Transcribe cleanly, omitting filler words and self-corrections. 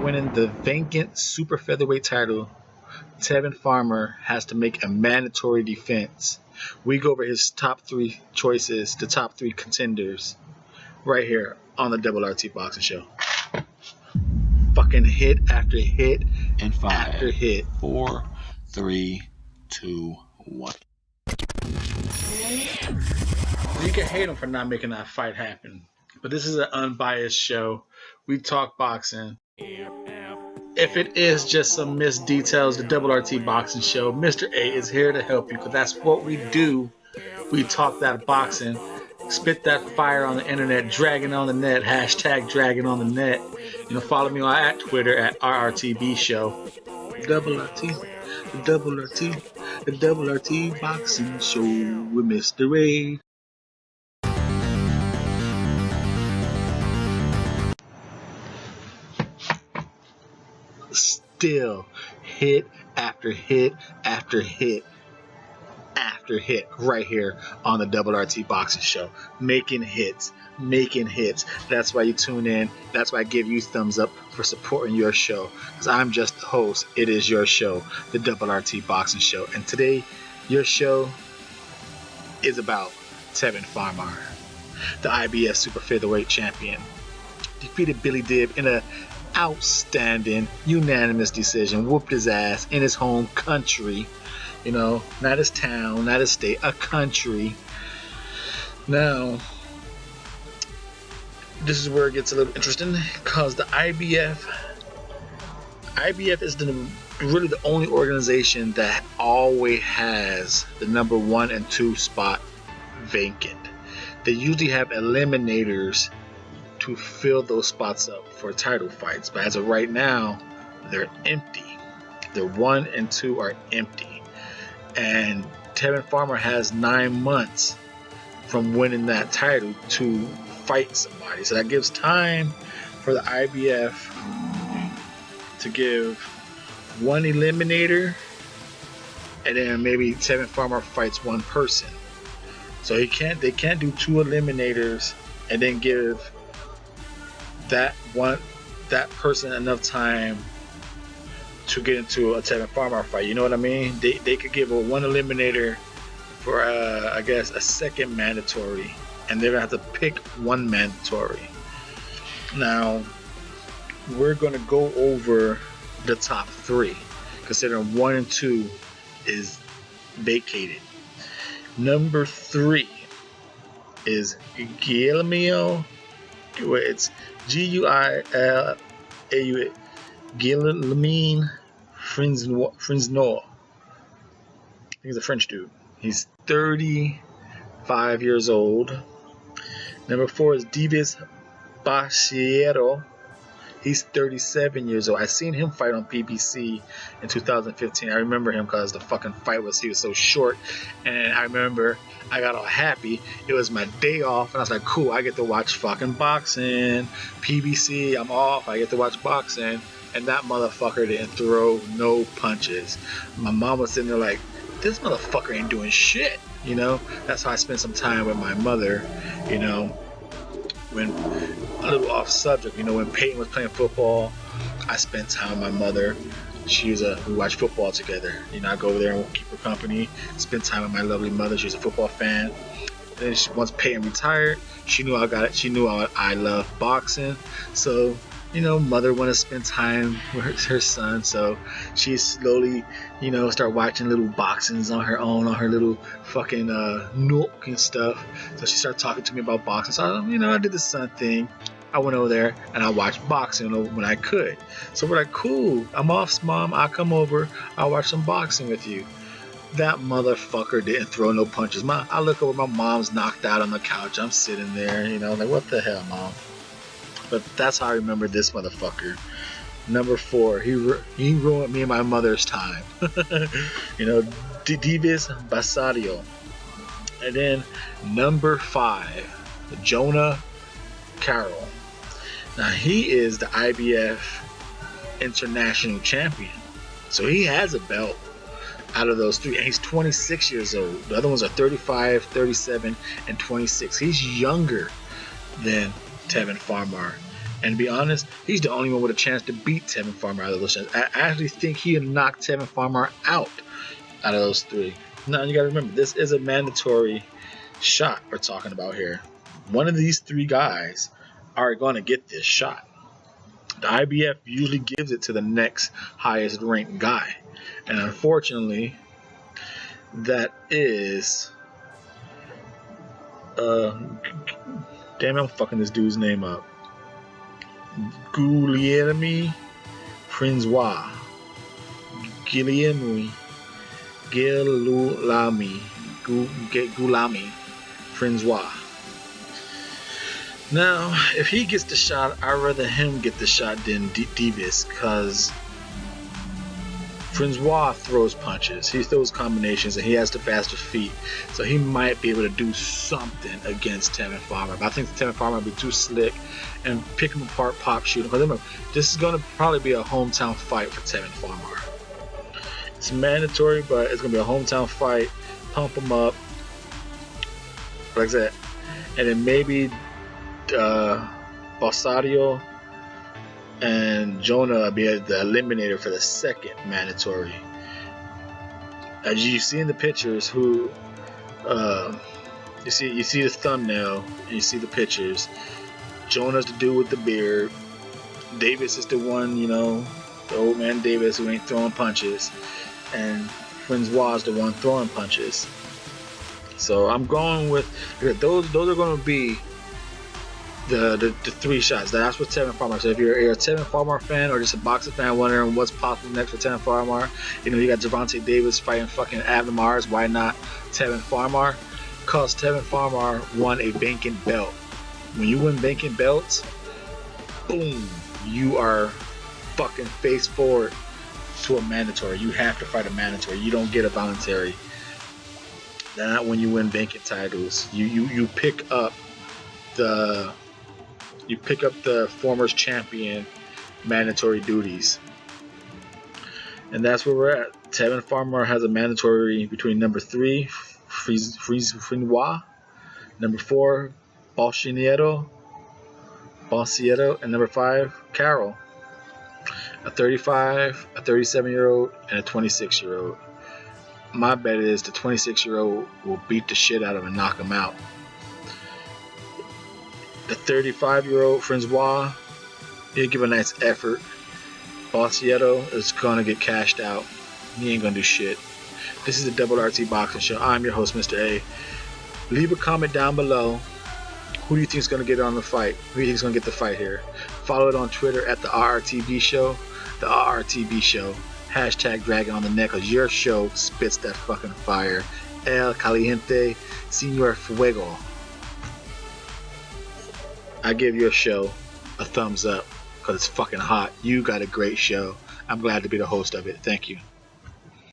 winning the vacant super featherweight title, Tevin Farner has to make a mandatory defense. We go over his top 3 choices, the top 3 contenders, right here on the Double RT Boxing Show. Fucking hit after hit and 5, after hit. 4, 3, 2, 1. You can hate him for not making that fight happen, but this is an unbiased show. We talk boxing. If it is just some missed details, the Double RT Boxing Show, Mr. A is here to help you, because that's what we do. We talk that boxing, spit that fire on the internet, dragging on the net, hashtag dragging on the net. Follow me at Twitter at RRTB Show. Double RT, the Double RT, the Double RT Boxing Show with Mr. A. Still hit after hit after hit after hit right here on the Double RT Boxing Show. Making hits. That's why you tune in. That's why I give you thumbs up for supporting your show, because I'm just the host. It is your show, the Double RT Boxing Show. And today, your show is about Tevin Farner, the IBF super featherweight champion. Defeated Billy Dib in a outstanding unanimous decision. Whooped his ass in his home country, not his town, not his state, a country. Now this is where it gets a little interesting, because the IBF is really the only organization that always has the number 1 and 2 spot vacant. They usually have eliminators to fill those spots up for title fights, but as of right now, they're empty. Their 1 and 2 are empty, and Tevin Farner has 9 months from winning that title to fight somebody, so that gives time for the IBF to give 1 eliminator, and then maybe Tevin Farner fights 1 person. So they can't do 2 eliminators and then give that person enough time to get into a Tevin Farner fight. You know what I mean? They could give 1 eliminator for I guess a second mandatory, and they're gonna have to pick 1 mandatory. Now we're gonna go over the top 3, considering 1 and 2 is vacated. Number 3 is Guillermo. It's Guillermo Fresnel. I think he's a French dude. He's 35 years old. Number 4 is Davis Bachiero. He's 37 years old. I seen him fight on PBC in 2015. I remember him because the fucking fight he was so short, and I remember I got all happy. It was my day off, and I was like, cool, I get to watch fucking boxing. PBC, I'm off, I get to watch boxing. And that motherfucker didn't throw no punches. My mom was sitting there like, this motherfucker ain't doing shit. That's how I spent some time with my mother. When a little off subject, when Peyton was playing football, I spent time with my mother. We watched football together. I go over there and keep her company, spend time with my lovely mother. She's a football fan. And then once Peyton retired, she knew I got it. She knew I love boxing. So, mother wanted to spend time with her son. So she slowly, start watching little boxings on her own, on her little fucking nook and stuff. So she started talking to me about boxing. So, I did the son thing. I went over there and I watched boxing when I could. So we're like, cool, I'm off, Mom. I'll come over. I'll watch some boxing with you. That motherfucker didn't throw no punches. I look over, my mom's knocked out on the couch. I'm sitting there, like, what the hell, Mom? But that's how I remember this motherfucker. Number 4, he ruined me and my mother's time. Davis Basario. And then number 5, Jonah Carroll. Now he is the IBF international champion, so he has a belt out of those 3, and he's 26 years old. The other ones are 35, 37, and 26. He's younger than Tevin Farner, And to be honest, he's the only one with a chance to beat Tevin Farmer out of those chances. I actually think he'll knock Tevin Farmer out of those three. Now, you got to remember, this is a mandatory shot we're talking about here. One of these three guys are going to get this shot. The IBF usually gives it to the next highest ranked guy. And unfortunately, that is... damn, I'm fucking this dude's name up. Guilherme Francois. Guilherme Francois. Now, if he gets the shot, I'd rather him get the shot than Davis, because Francois throws punches, he throws combinations, and he has the faster feet, so he might be able to do something against Tevin Farmer. But I think Tevin Farmer will be too slick and pick him apart, pop, shoot him. Because remember, this is going to probably be a hometown fight for Tevin Farmer. It's mandatory, but it's going to be a hometown fight. Pump him up, like that, and then maybe Balsadio and Jonah be the eliminator for the second mandatory. As you see in the pictures, you see the thumbnail and you see the pictures. Jonah's the dude with the beard. Davis is the one, the old man Davis who ain't throwing punches, and Francois is the one throwing punches. So I'm going with those. Those are going to be the three shots. That's what Tevin Farmer. So if you're a Tevin Farmer fan or just a boxing fan wondering what's possible next for Tevin Farmer, you got Gervonta Davis fighting fucking Adam Mars. Why not Tevin Farmer? Cause Tevin Farmer won a banking belt. When you win banking belts, boom, you are fucking face forward to a mandatory. You have to fight a mandatory. You don't get a voluntary. Not when you win banking titles. You pick up the former's champion mandatory duties. And that's where we're at. Tevin Farmer has a mandatory between number 3, Francois, number 4, Balsiero, and number 5, Carroll. A 35, a 37-year-old, and a 26-year-old. My bet is the 26-year-old will beat the shit out of him and knock him out. The 35-year-old Francois, he'll give a nice effort. Balsiero is gonna get cashed out. He ain't gonna do shit. This is the Double RT Boxing Show. I'm your host, Mr. A. Leave a comment down below. Who do you think is gonna get on the fight? Who do you think is gonna get the fight here? Follow it on Twitter at the RRTB Show. The RRTB Show. Hashtag Dragon on the Neck, cause your show spits that fucking fire. El Caliente Senor Fuego. I give your show a thumbs up because it's fucking hot. You got a great show. I'm glad to be the host of it. Thank you.